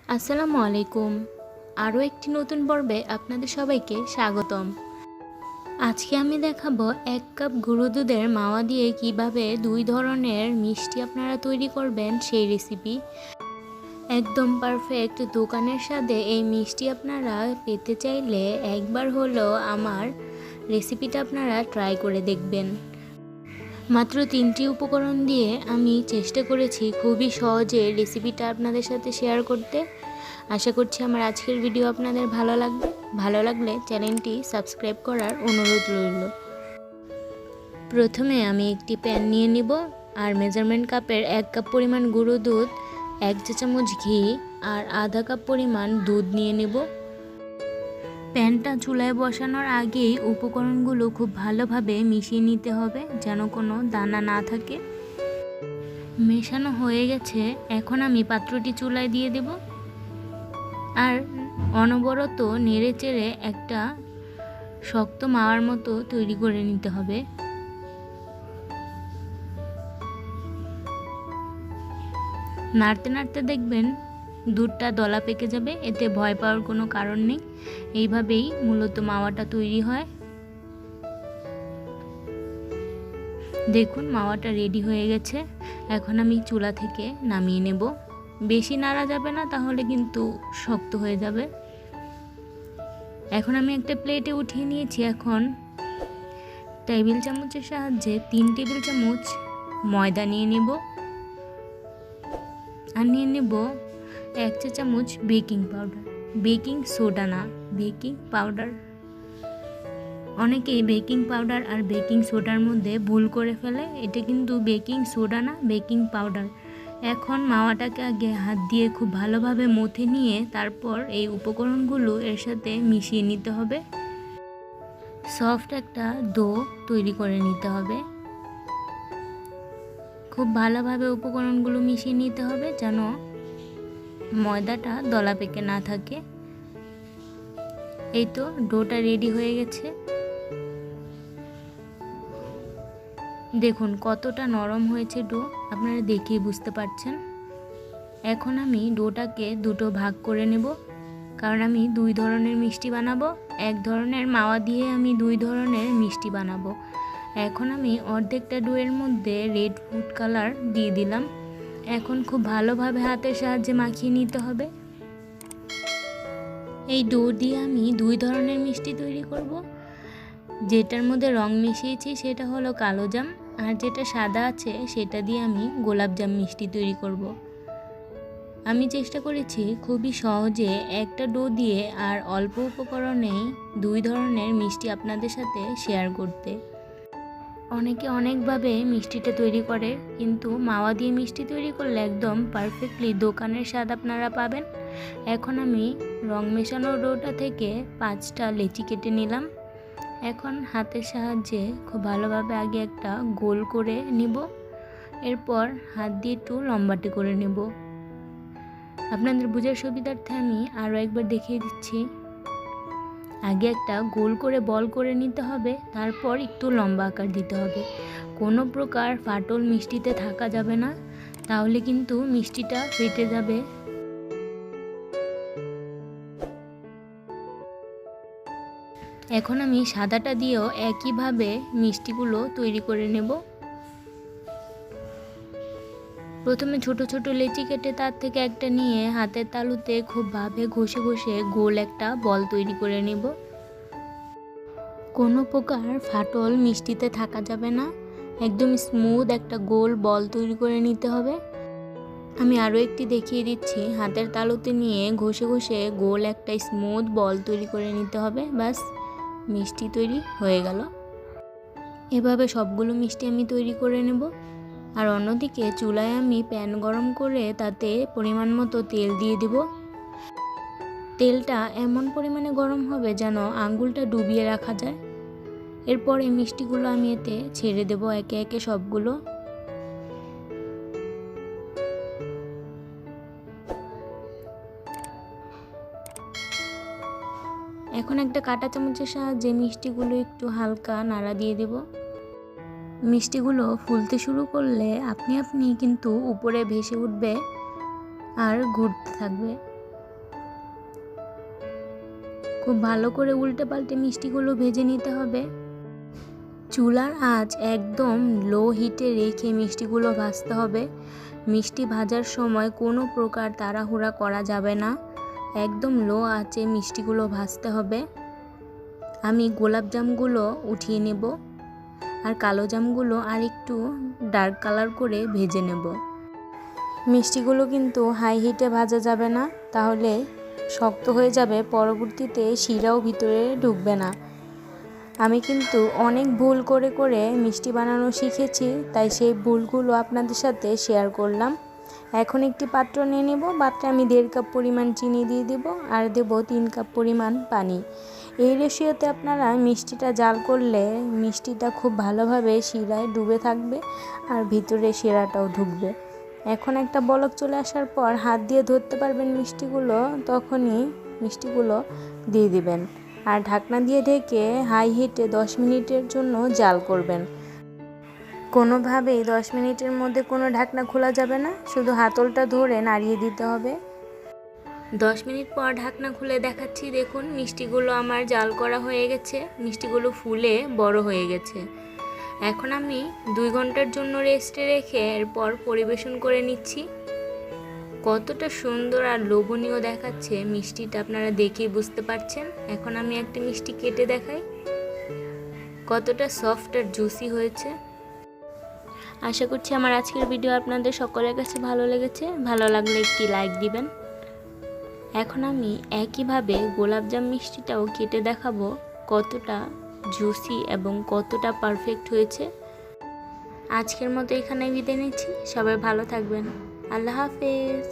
আসসালামু আলাইকুম। আরও একটি নতুন পর্বে আপনাদের সবাইকে স্বাগতম। আজকে আমি দেখাবো 1 কাপ গুঁড়ো দুধের মাওয়া দিয়ে কিভাবে 2 ধরনের মিষ্টি আপনারা তৈরি করবেন সেই রেসিপি। একদম পারফেক্ট দোকানের স্বাদে এই মিষ্টি আপনারা পেতে চাইলে একবার হলেও আমার রেসিপিটা আপনারা ট্রাই করে দেখবেন। মাত্র 3টি উপকরণ দিয়ে আমি চেষ্টা করেছি খুবই সহজে রেসিপিটা আপনাদের সাথে শেয়ার করতে। আশা করছি আমার আজকের ভিডিও আপনাদের ভালো লাগলে চ্যানেলটি সাবস্ক্রাইব করার অনুরোধ রইল। প্রথমে আমি একটি প্যান নিয়ে নিব আর মেজারমেন্ট কাপের 1 কাপ পরিমাণ গুঁড়ো দুধ, 1 চা চামচ ঘি আর আধা কাপ পরিমাণ দুধ নিয়ে নেব। প্যানটা চুলায় বসানোর আগেই উপকরণগুলো খুব ভালোভাবে মিশিয়ে নিতে হবে যেন কোনো দানা না থাকে। মেশানো হয়ে গেছে, এখন আমি পাত্রটি চুলায় দিয়ে দেব আর অনবরত নেড়ে চেড়ে একটা শক্ত মাওয়ার মতো তৈরি করে নিতে হবে। নাড়তে নাড়তে দেখবেন দুধটা দলা পেকে যাবে, এতে ভয় পাওয়ার কোনো কারণ নেই। এইভাবেই মূলত মাওয়াটা তৈরি হয়। দেখুন মাওয়াটা রেডি হয়ে গেছে, এখন আমি চুলা থেকে নামিয়ে নেব। বেশি নাড়া যাবে না, তাহলে কিন্তু শক্ত হয়ে যাবে। এখন আমি একটা প্লেটে উঠিয়ে নিয়েছি। এখন টেবিল চামচের সাহায্যে 3 টেবিল চামচ ময়দা নিয়ে নেব আর নিয়ে নেব 1 চা চামচ বেকিং পাউডার, বেকিং সোডা না, বেকিং পাউডার। অনেকেই বেকিং পাউডার আর বেকিং সোডার মধ্যে ভুল করে ফেলে, এটা কিন্তু বেকিং সোডা না, বেকিং পাউডার। এখন মাওয়াটাকে আগে হাত দিয়ে খুব ভালোভাবে মথে নিয়ে তারপর এই উপকরণগুলো এর সাথে মিশিয়ে নিতে হবে। সফট একটা ডো তৈরি করে নিতে হবে। খুব ভালোভাবে উপকরণগুলো মিশিয়ে নিতে হবে যেন ময়দাটা দলা পেকে না থাকে। এই তো ডোটা রেডি হয়ে গেছে। দেখুন কতটা নরম হয়েছে ডো, আপনারা দেখেই বুঝতে পারছেন। এখন আমি ডোটাকে দুটো ভাগ করে নেব, কারণ আমি 2 ধরনের মিষ্টি বানাবো। 1 ধরনের মাওয়া দিয়ে আমি 2 ধরনের মিষ্টি বানাবো। এখন আমি অর্ধেকটা ডোয়ের মধ্যে রেড ফুড কালার দিয়ে দিলাম। এখন খুব ভালোভাবে হাতের সাহায্যে মাখিয়ে নিতে হবে। এই ডো দিয়ে আমি 2 ধরনের মিষ্টি তৈরি করব। যেটার মধ্যে রং মিশিয়েছি সেটা হলো কালোজাম, আর যেটা সাদা আছে সেটা দিয়ে আমি গোলাপজাম মিষ্টি তৈরি করব। আমি চেষ্টা করেছি খুবই সহজে একটা ডো দিয়ে আর অল্প উপকরণেই 2 ধরনের মিষ্টি আপনাদের সাথে শেয়ার করতে। অনেকে অনেকভাবে মিষ্টিটা তৈরি করে, কিন্তু মাওয়া দিয়ে মিষ্টি তৈরি করলে একদম পারফেক্টলি দোকানের স্বাদ আপনারা পাবেন। এখন আমি রং মেশানো ডোটা থেকে 5টা লেচি কেটে নিলাম। এখন হাতের সাহায্যে খুব ভালোভাবে আগে একটা গোল করে নিব, এরপর হাত দিয়ে একটু লম্বাটে করে নেব। আপনাদের বোঝার সুবিধার্থে আমি আরও একবার দেখিয়ে দিচ্ছি। আগে একটা গোল করে বল করে নিতে হবে, তারপর একটু লম্বা আকার দিতে হবে। কোনো প্রকার ফাটল মিষ্টিতে থাকা যাবে না, তাহলে কিন্তু মিষ্টিটা ফেটে যাবে। এখন আমি সাদাটা দিয়েও একইভাবে মিষ্টিগুলো তৈরি করে নেব। প্রথমে ছোট ছোট লেচি কেটে তার থেকে একটা নিয়ে হাতের তালুতে খুব ভাবে ঘষে ঘষে গোল একটা বল তৈরি করে নেব। কোনো প্রকার ফাটল মিষ্টিতে থাকা যাবে না, একদম স্মুথ একটা গোল বল তৈরি করে নিতে হবে। আমি আরও একটি দেখিয়ে দিচ্ছি। হাতের তালুতে নিয়ে ঘষে ঘষে গোল একটা স্মুথ বল তৈরি করে নিতে হবে। ব্যাস, মিষ্টি তৈরি হয়ে গেল। এভাবে সবগুলো মিষ্টি আমি তৈরি করে নেব। আর অন্যদিকে চুলায় আমি প্যান গরম করে তাতে পরিমাণ মতো তেল দিয়ে দেব। তেলটা এমন পরিমাণে গরম হবে যেন আঙ্গুলটা ডুবিয়ে রাখা যায়। এরপর এই মিষ্টিগুলো আমি এতে ছেড়ে দেব একে একে সবগুলো। এখন একটা কাঁটা চামচের সাহায্যে মিষ্টিগুলো একটু হালকা নাড়া দিয়ে দেব। মিষ্টিগুলো ফুলতে শুরু করলে আপনি কিন্তু উপরে ভেসে উঠবে আর ঘুরতে থাকবে। খুব ভালো করে উল্টে পাল্টে মিষ্টিগুলো ভেজে নিতে হবে। চুলার আঁচ একদম লো হিটে রেখে মিষ্টিগুলো ভাজতে হবে। মিষ্টি ভাজার সময় কোনো প্রকার তাড়াহুড়া করা যাবে না, একদম লো আঁচে মিষ্টিগুলো ভাজতে হবে। আমি গোলাপ জামগুলো উঠিয়ে নেব আর কালো জামগুলো আর একটু ডার্ক কালার করে ভেজে নেব। মিষ্টিগুলো কিন্তু হাই হিটে ভাজা যাবে না, তাহলে শক্ত হয়ে যাবে, পরবর্তীতে শিরাও ভিতরে ঢুকবে না। আমি কিন্তু অনেক ভুল করে করে মিষ্টি বানানো শিখেছি, তাই সেই ভুলগুলো আপনাদের সাথে শেয়ার করলাম। এখন একটি পাত্র নিয়ে নেব। পাত্রে আমি 1.5 কাপ পরিমাণ চিনি দিয়ে দেব আর দেব 3 কাপ পরিমাণ পানি। এই রেশিওতে আপনারা মিষ্টিটা জাল করলে মিষ্টিটা খুব ভালোভাবে শিরায় ডুবে থাকবে আর ভিতরে শিরাটাও ঢুকবে। এখন একটা বলক চলে আসার পর হাত দিয়ে ধরতে পারবেন মিষ্টিগুলো, তখনই মিষ্টিগুলো দিয়ে দিবেন আর ঢাকনা দিয়ে ঢেকে হাই হিটে 10 মিনিটের জন্য জাল করবেন। কোনোভাবেই 10 মিনিটের মধ্যে কোনো ঢাকনা খোলা যাবে না, শুধু হাতলটা ধরে নাড়িয়ে দিতে হবে। 10 মিনিট পর ঢাকনা খুলে দেখাচ্ছি, দেখুন মিষ্টিগুলো আমার জাল করা হয়ে গেছে, মিষ্টিগুলো ফুলে বড় হয়ে গেছে। এখন আমি 2 ঘন্টার জন্য রেস্টে রেখে এরপর পরিবেশন করে নিচ্ছি। কতটা সুন্দর আর লোভনীয় দেখাচ্ছে মিষ্টিটা, আপনারা দেখেই বুঝতে পারছেন। এখন আমি একটা মিষ্টি কেটে দেখাই, কতটা সফট আর জুসি হয়েছে। আশা করছি আমার আজকের ভিডিও আপনাদের সকলের কাছে ভালো লেগেছে। ভালো লাগলে একটি লাইক দিবেন। এখন আমি একইভাবে গোলাপজাম মিষ্টিটাও কেটে দেখাবো কতটা জুসি এবং কতটা পারফেক্ট হয়েছে। আজকের মতো এখানেই বিদায় নিচ্ছি। সবাই ভালো থাকবেন। আল্লাহ হাফেজ।